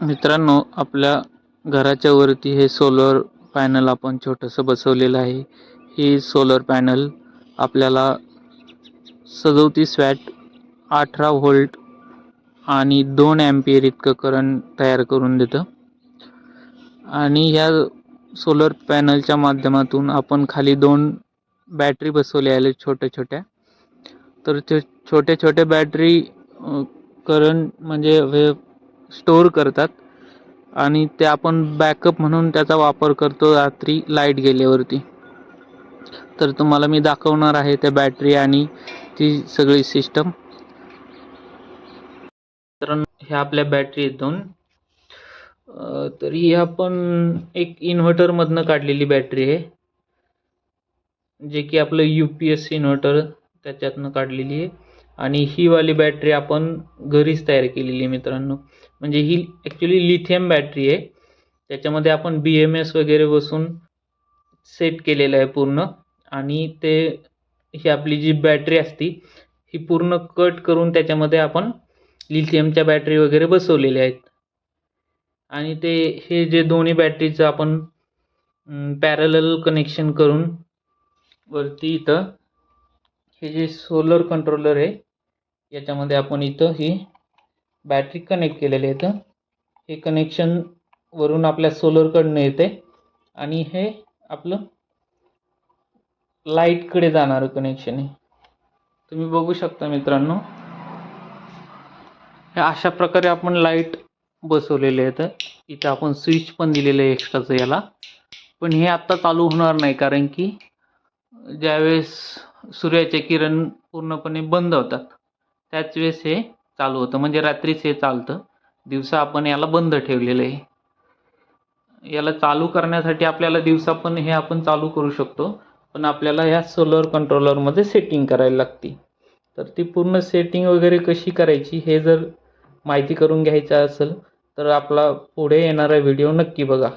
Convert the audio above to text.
मित्रांनो, आपल्या घराच्या वरती हे सोलर पॅनल आपण छोटंसं बसवलेलं आहे. ही सोलर पॅनल आपल्याला 37 वॅट 18 व्होल्ट आणि 2 एम्पियर इतकं करंट तयार करून देतं. आणि या सोलर पॅनलच्या माध्यमातून आपण खाली 2 बॅटरी बसवल्या आहेत छोट्या. तर ते छोट्या बॅटरी करंट म्हणजे स्टोअर करतात आणि ते आपण बॅकअप म्हणून त्याचा वापर करतो रात्री लाईट गेल्यावरती. तर तुम्हाला मी दाखवणार आहे त्या बॅटरी आणि ती सगळी सिस्टम. तर ह्या आपल्या बॅटरी आहेत 2. तर ही आपण एक इन्व्हर्टर मधनं काढलेली बॅटरी आहे, जे की आपलं UPS इन्व्हर्टर त्याच्यातनं काढलेली आहे. आणि ही वाली बॅटरी आपण घरीच तयार केलेली आहे मित्रांनो. म्हणजे ही ॲक्च्युली लिथियम बॅटरी आहे. त्याच्यामध्ये आपण BMS वगैरे बसून सेट केलेलं आहे पूर्ण. आणि ते ही आपली जी बॅटरी असती ही पूर्ण कट करून त्याच्यामध्ये आपण लिथियमच्या बॅटरी वगैरे बसवलेल्या आहेत. आणि ते हे जे दोन्ही बॅटरीचं आपण पॅरलल कनेक्शन करून वरती इथं हे जे सोलर कंट्रोलर आहे याच्यामध्ये आपण इथं ही बॅटरी कनेक्ट केलेली आहे. तर हे कनेक्शन वरून आपल्या सोलरकडनं येते आणि हे आपलं लाईटकडे जाणारं कनेक्शन आहे. तुम्ही बघू शकता मित्रांनो, हे अशा प्रकारे आपण लाईट बसवलेले आहेत. इथं आपण स्विच पण दिलेलं आहे एक्स्ट्राचं याला. पण हे आत्ता चालू होणार नाही, कारण की ज्यावेळेस सूर्याचे किरण पूर्णपणे बंद होतात त्याच वेळेस हे चालू होतं. म्हणजे रात्रीच हे चालतं, दिवसा आपण याला बंद ठेवलेलं आहे. याला चालू करण्यासाठी आपल्याला दिवसा पण हे आपण चालू करू शकतो, पण आपल्याला ह्या सोलर कंट्रोलरमध्ये सेटिंग करायला लागते. तर ती पूर्ण सेटिंग वगैरे कशी करायची हे जर माहिती करून घ्यायचं असेल तर आपला पुढे येणारा व्हिडिओ नक्की बघा.